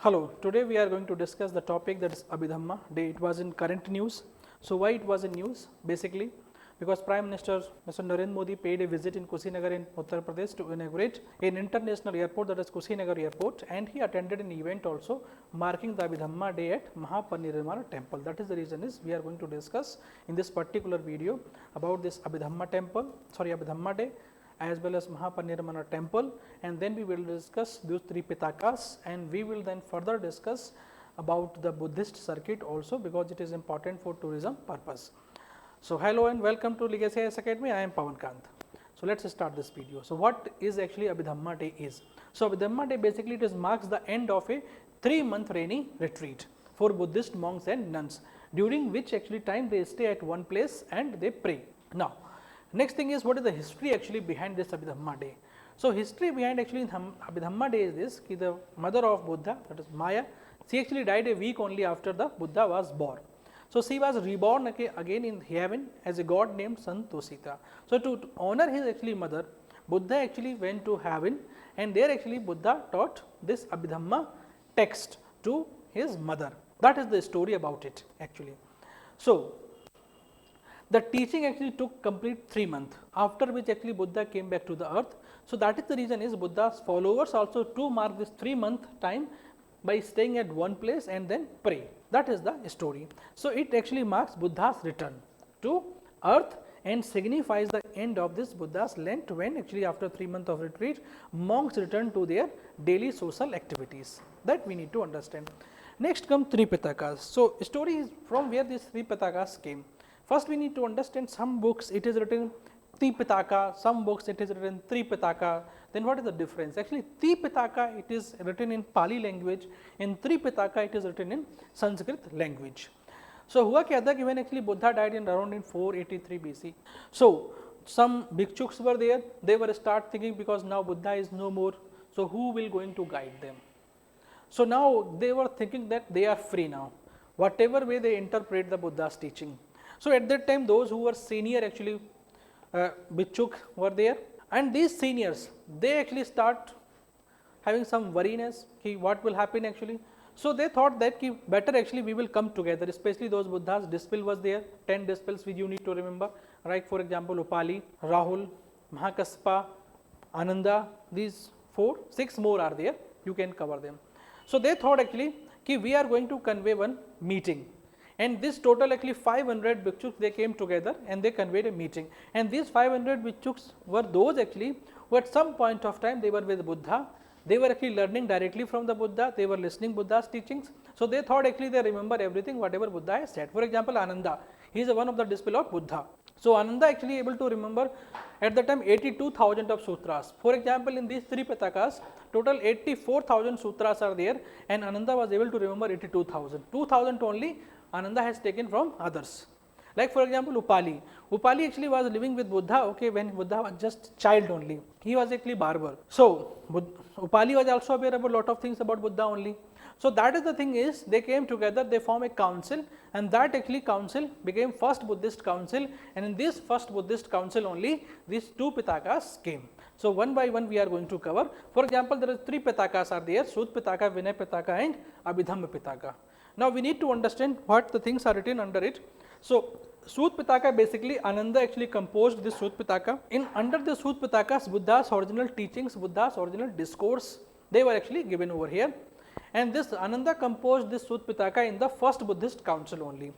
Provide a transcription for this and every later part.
Hello, today we are going to discuss the topic that is Abhidhamma Day. It was in current news. So, why it was in news? Basically, because Prime Minister Mr. Narendra Modi paid a visit in Kushinagar in Uttar Pradesh to inaugurate an international airport, that is Kushinagar Airport, and he attended an event also marking the Abhidhamma Day at Mahaparinirvana Temple. That is the reason is we are going to discuss in this particular video about this Abhidhamma Day as well as Mahaparinirvana Temple, and then we will discuss those three Pitakas, and we will then further discuss about the Buddhist circuit also, because it is important for tourism purpose. So, hello and welcome to Legacy IAS Academy. I am Pawan Kant. So, let us start this video. So, what is actually Abhidhamma Day is? So, Abhidhamma Day basically it is marks the end of a 3-month rainy retreat for Buddhist monks and nuns, during which actually time they stay at one place and they pray. Now, next thing is, what is the history actually behind this Abhidhamma Day? So, history behind actually Abhidhamma Day is this, ki the mother of Buddha, that is Maya, she actually died a week only after the Buddha was born. So, she was reborn again in heaven as a god named Santosita. So, to honor his actually mother, Buddha actually went to heaven, and there actually Buddha taught this Abhidhamma text to his mother. That is the story about it actually. So, the teaching actually took complete 3 months, after which actually Buddha came back to the earth. So, that is the reason is Buddha's followers also to mark this 3-month time by staying at one place and then pray. That is the story. So, it actually marks Buddha's return to earth and signifies the end of this Buddha's Lent, when actually after 3 months of retreat, monks return to their daily social activities. That we need to understand. Next come three Pitakas. So, story is from where these three Pitakas came. First, we need to understand some books it is written Tripitaka, some books it is written Tripitaka. Then what is the difference? Actually, Tripitaka it is written in Pali language, in Tripitaka it is written in Sanskrit language. So, हुआ क्या था कि when actually Buddha died in around in 483 BC. So, some bhikshus were there, they were start thinking, because now Buddha is no more, so who will going to guide them? So, now they were thinking that they are free now, whatever way they interpret the Buddha's teaching. So, at that time those who were senior actually bhikshuk were there, and these seniors they actually start having some worriness ki what will happen actually. So, they thought that ki better actually we will come together, especially those Buddha's disciple was there, 10 disciples which you need to remember, right? For example, Upali, Rahul, Mahakassapa, Ananda, these 6 more are there, you can cover them. So, they thought actually ki we are going to convey one meeting, and this total actually 500 bhikshus they came together and they conveyed a meeting, and these 500 bhikshus were those actually who at some point of time they were with Buddha, they were actually learning directly from the Buddha, they were listening Buddha's teachings. So, they thought actually they remember everything whatever Buddha has said. For example, Ananda, he is one of the disciple of Buddha. So, Ananda actually able to remember at the time 82,000 of sutras. For example, in these three Pitakas, total 84,000 sutras are there, and Ananda was able to remember 82,000. 2,000 only Ananda has taken from others. Like for example, Upali. Upali actually was living with Buddha, okay, when Buddha was just child only. He was actually barber. So, Upali was also aware about lot of things about Buddha only. So, that is the thing is they came together, they form a council, and that actually council became first Buddhist council, and in this first Buddhist council only these two Pitakas came. So, one by one we are going to cover. For example, there are three Pitakas are there, Sut Pitaka, Vinay Pitaka and Abhidhamma Pitaka. Now, we need to understand what the things are written under it. So, Sut Pitaka basically Ananda actually composed this Sut Pitaka. In under the Sut Pitakas, Buddha's original teachings, Buddha's original discourse, they were actually given over here. And this Ananda composed this Sut Pitaka in the first Buddhist council only.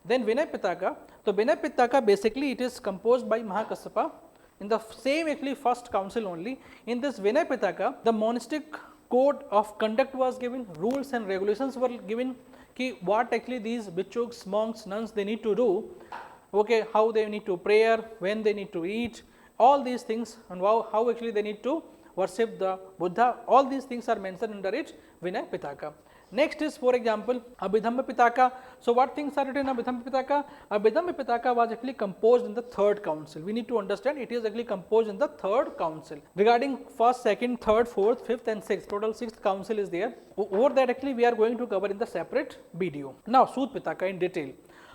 Then Vinay Pitaka, so Vinay Pitaka basically it is composed by Mahakassapa in the same actually first council only. In this Vinay Pitaka, the monastic code of conduct was given, rules and regulations were given, ki what actually these bhikshus, monks, nuns they need to do, okay, how they need to prayer, when they need to eat, all these things, and how actually they need to worship the Buddha, all these things are mentioned under it Vinay Pitaka. Next is for example Abhidhamma Pitaka. So, what things are written in Abhidhamma Pitaka? Abhidhamma Pitaka was actually composed in the third council. We need to understand it is actually composed in the third council. Regarding first, second, third, fourth, fifth and sixth, total sixth council is there. Over that actually we are going to cover in the separate video. Now, Sut Pitaka in detail.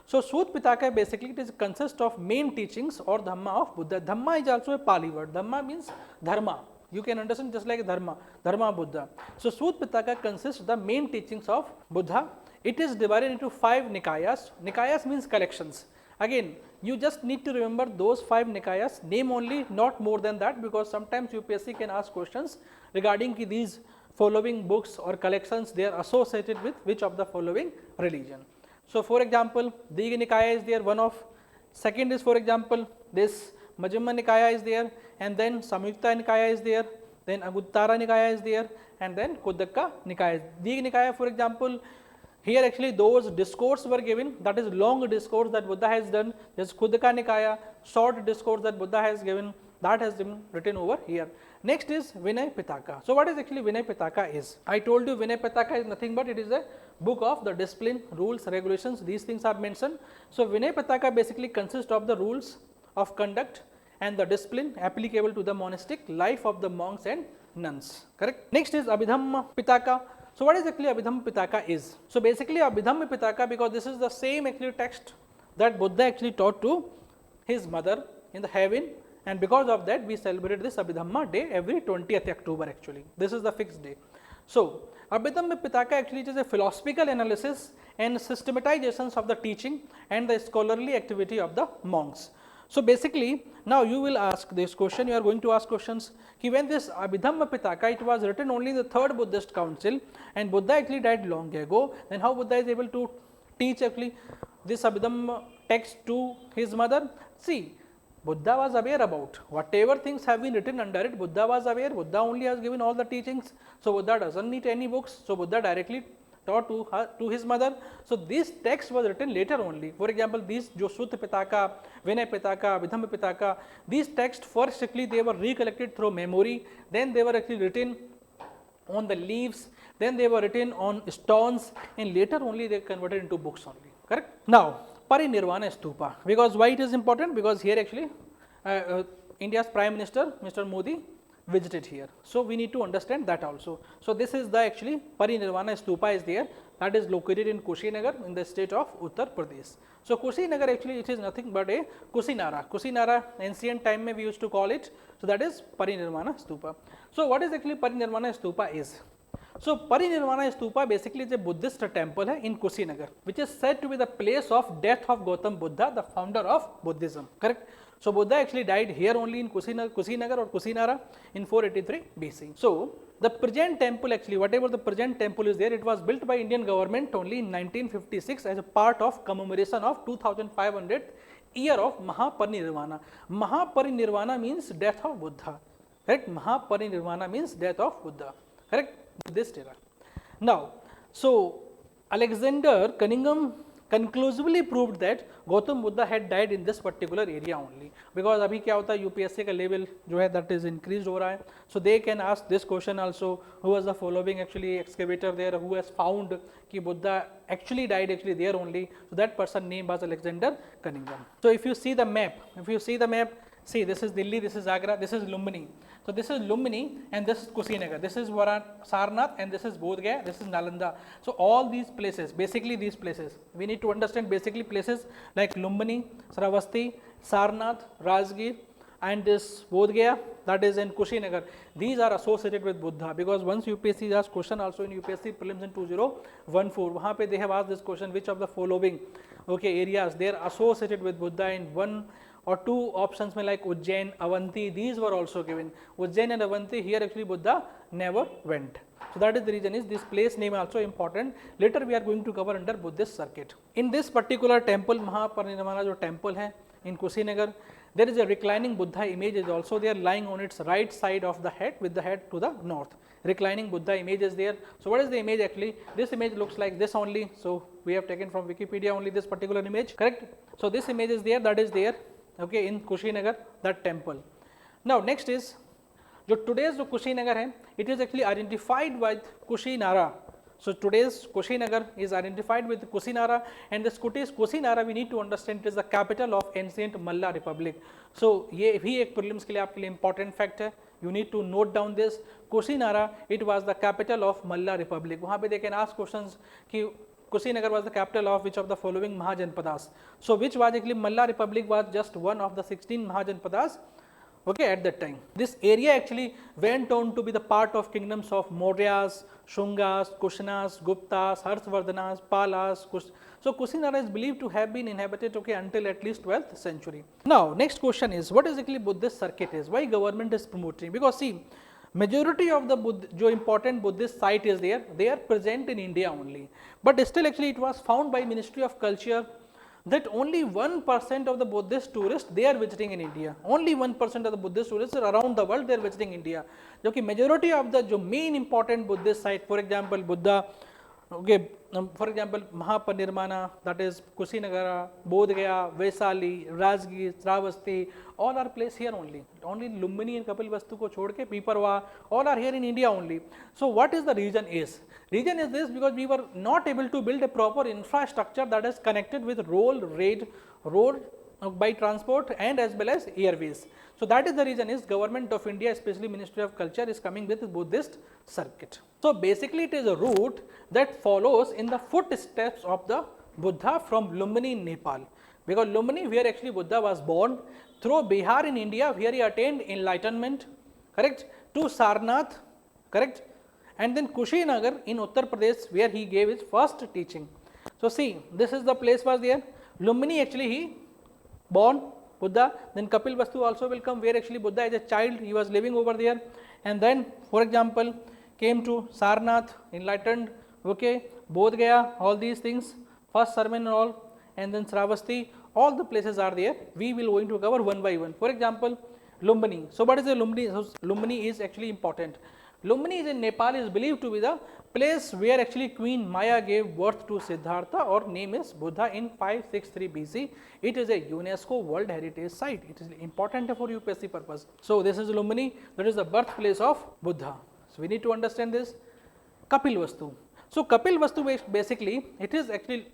So, Sut Pitaka basically it is consists of main teachings or Dhamma of Buddha. Dhamma is also a Pali word. Dhamma means Dharma. You can understand just like Dharma Buddha. So Sutta Pitaka consists of the main teachings of Buddha. It is divided into 5 Nikayas. Nikayas means collections. Again, you just need to remember those 5 Nikayas, name only, not more than that, because sometimes UPSC can ask questions regarding these following books or collections, they are associated with which of the following religion. So for example, Digha Nikaya is there, one of. Second is, for example, this Majjhima Nikaya is there, and then Samyukta Nikaya is there, then Anguttara Nikaya is there, and then Khuddaka Nikaya. Digha Nikaya, for example, here actually those discourse were given, that is long discourse that Buddha has done. This Khuddaka Nikaya, short discourse that Buddha has given, that has been written over here. Next is Vinay Pitaka. So what is actually Vinay Pitaka is? I told you Vinay Pitaka is nothing but it is a book of the discipline, rules, regulations, these things are mentioned. So Vinay Pitaka basically consists of the rules of conduct and the discipline applicable to the monastic life of the monks and nuns, correct? Next is Abhidhamma Pitaka. So what is actually Abhidhamma Pitaka is? So basically Abhidhamma Pitaka, because this is the same actually text that Buddha actually taught to his mother in the heaven, and because of that we celebrate this Abhidhamma day every 20th October actually. This is the fixed day. So Abhidhamma Pitaka actually is a philosophical analysis and systematizations of the teaching and the scholarly activity of the monks. So basically now you will ask this question, you are going to ask questions, ki when this Abhidhamma Pitaka, it was written only in the 3rd Buddhist council and Buddha actually died long ago, then how Buddha is able to teach actually this Abhidhamma text to his mother? See, Buddha was aware about whatever things have been written under it, Buddha was aware, Buddha only has given all the teachings. So Buddha doesn't need any books, so Buddha directly taught to his mother. So this text was written later only. For example, these jo Sutta Pitaka, Vinay Pitaka, Abhidhamma Pitaka, these texts first actually they were recollected through memory, then they were actually written on the leaves, then they were written on stones, and later only they converted into books only, correct? Now Parinirvana Stupa, because why it is important? Because here actually India's Prime Minister Mr. Modi visited here. So we need to understand that also. So this is the actually Parinirvana Stupa is there, that is located in Kushinagar in the state of Uttar Pradesh. So Kushinagar actually it is nothing but a Kusinara. Kusinara ancient time we used to call it. So that is Parinirvana Stupa. So what is actually Parinirvana Stupa is? So Parinirvana Stupa basically is a Buddhist temple in Kushinagar, which is said to be the place of death of Gautam Buddha, the founder of Buddhism, correct? So Buddha actually died here only in Kushinagar or Kusinara in 483 BC. So the present temple actually, whatever the present temple is there, it was built by Indian government only in 1956 as a part of commemoration of 2500th year of Mahaparinirvana. Mahaparinirvana means death of Buddha, correct? Mahaparinirvana means death of Buddha, correct? This era. Now, so Alexander Cunningham conclusively proved that Gautam Buddha had died in this particular area only, because अभी क्या होता है UPSC का level जो है that is increased हो रहा है, so they can ask this question also, who was the following actually excavator there who has found कि Buddha actually died actually there only, so that person name was Alexander Cunningham. So if you see the map, see this is Delhi, this is Agra, this is Lumbini. So this is Lumbini and this is Kushinagar, this is Sarnath and this is Bodh Gaya, this is Nalanda. So all these places, basically these places, we need to understand basically places like Lumbini, Sravasti, Sarnath, Rajgir and this Bodh Gaya, that is in Kushinagar. These are associated with Buddha, because once UPSC asked question also in UPSC prelims in 2014, वहाँ पे they have asked this question, which of the following areas they are associated with Buddha, in 1 or 2 options में like Ujjain, Avanti, these were also given. Ujjain and Avanti, here actually Buddha never went. So that is the reason is this place name also important. Later we are going to cover under Buddhist circuit. In this particular temple, Mahaparinirvana जो temple है in Kushinagar, there is a reclining Buddha image is also there, lying on its right side of the head with the head to the north. Reclining Buddha image is there. So what is the image actually? This image looks like this only. So we have taken from Wikipedia only this particular image, correct? So this image is there, that is there. Okay, in Kushinagar, that temple. Now next is जो today's जो Kushinagar है, it is actually identified with Kushinara. So today's Kushinagar is identified with Kusinara, and this Kusinara we need to understand it is the capital of ancient Malla Republic. So ये भी एक prelims के लिए आपके लिए important fact है. You need to note down this. Kusinara, it was the capital of Malla Republic. वहाँ पे they can ask questions कि Kushinagar was the capital of which of the following Mahajanpadas. So which was actually Malla Republic was just one of the 16 Mahajanpadas okay, at that time. This area actually went on to be the part of kingdoms of Mauryas, Shungas, Kushanas, Guptas, Harshvardhanas, Palas. So Kusinara is believed to have been inhabited, okay, until at least 12th century. Now next question is, what exactly Buddhist circuit is? Why government is promoting? Because see, majority of the जो important Buddhist site is there, they are present in India only. But still actually it was found by Ministry of Culture that only 1% of the Buddhist tourists they are visiting in India. Only 1% of the Buddhist tourists around the world they are visiting India. जो कि majority of the जो main important Buddhist site, for example Buddha, okay, for example Mahapanirmana, that is Kusinagara, Bodh Gaya, Vaisali, Rajgir, Sravasti, all are placed here only. Only Lumbini and Kapilvastu को छोड़ के Piparwa, all are here in India only. So what is the reason is? Reason is this, because we were not able to build a proper infrastructure that is connected with road by transport and as well as airways. So that is the reason is Government of India, especially Ministry of Culture, is coming with Buddhist circuit. So basically it is a route that follows in the footsteps of the Buddha from Lumbini in Nepal. Because Lumbini, where actually Buddha was born, through Bihar in India, where he attained enlightenment, correct, to Sarnath, correct, and then Kushinagar in Uttar Pradesh, where he gave his first teaching. So see, this is the place was there. Lumbini actually he born Buddha, then Kapilvastu also will come, where actually Buddha as a child he was living over there, and then for example came to Sarnath, enlightened, okay, Bodh Gaya, all these things, first sermon and all, and then Sravasti, all the places are there. We will going to cover one by one. For example, Lumbini. So what is the Lumbini? So Lumbini is actually important. Lumbini is in Nepal is believed to be the place where actually Queen Maya gave birth to Siddhartha, or name is Buddha, in 563 BC. It is a UNESCO World Heritage Site. It is important for UPSC purpose. So this is Lumbini, that is the birthplace of Buddha. So we need to understand this. Kapilvastu. So Kapilvastu basically it is actually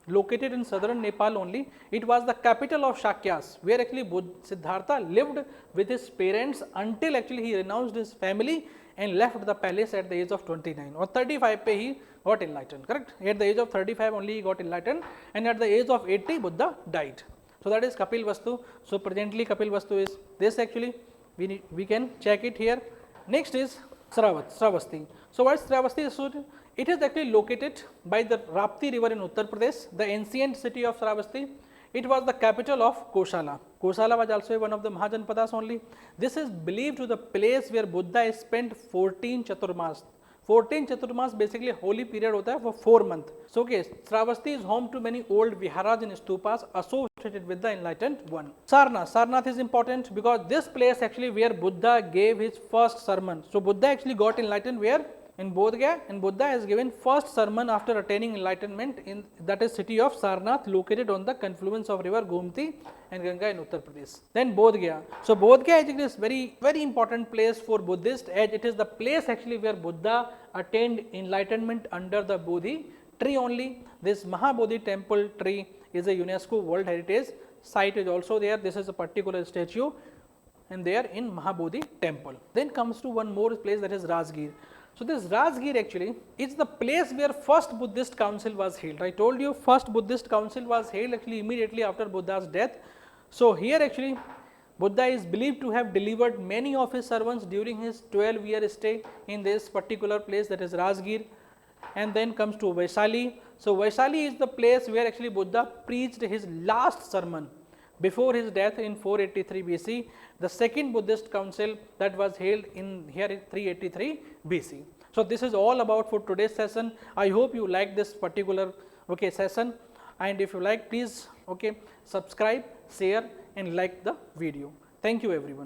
located in southern Nepal only. It was the capital of Shakyas, where actually Siddhartha lived with his parents until actually he renounced his family and left the palace at the age of 29 or 35 pe he got enlightened, correct. At the age of 35 only he got enlightened, and at the age of 80 Buddha died. So that is Kapilvastu. So presently Kapilvastu is this, actually we can check it here. Next is Sravasti. So what is Sravasti? So it is actually located by the Rapti river in Uttar Pradesh, the ancient city of Sravasti. It was the capital of Koshala. Koshala was also one of the Mahajanpadas only. This is believed to the place where Buddha spent 14 Chaturmas. 14 Chaturmas basically holy period hota hai for 4 months. So okay, Sravasti is home to many old viharas and stupas associated with the enlightened one. Sarnath is important because this place actually where Buddha gave his first sermon. So Buddha actually got enlightened where? In Bodh Gaya, and Buddha has given first sermon after attaining enlightenment in that is city of Sarnath, located on the confluence of river Gomti and Ganga in Uttar Pradesh. Then Bodh Gaya. So Bodh Gaya is very important place for Buddhist, as it is the place actually where Buddha attained enlightenment under the Bodhi tree only. This Mahabodhi temple tree is a UNESCO World Heritage Site is also there. This is a particular statue, and they are in Mahabodhi temple. Then comes to one more place, that is Rajgir. So this Rajgir actually is the place where first Buddhist council was held. I told you first Buddhist council was held actually immediately after Buddha's death. So here actually Buddha is believed to have delivered many of his sermons during his 12-year stay in this particular place, that is Rajgir. And then comes to Vaisali. So Vaisali is the place where actually Buddha preached his last sermon before his death in 483 BC. The second Buddhist council that was held in here in 383 BC. So this is all about for today's session. I hope you like this particular session, and if you like, please subscribe, share and like the video. Thank you everyone.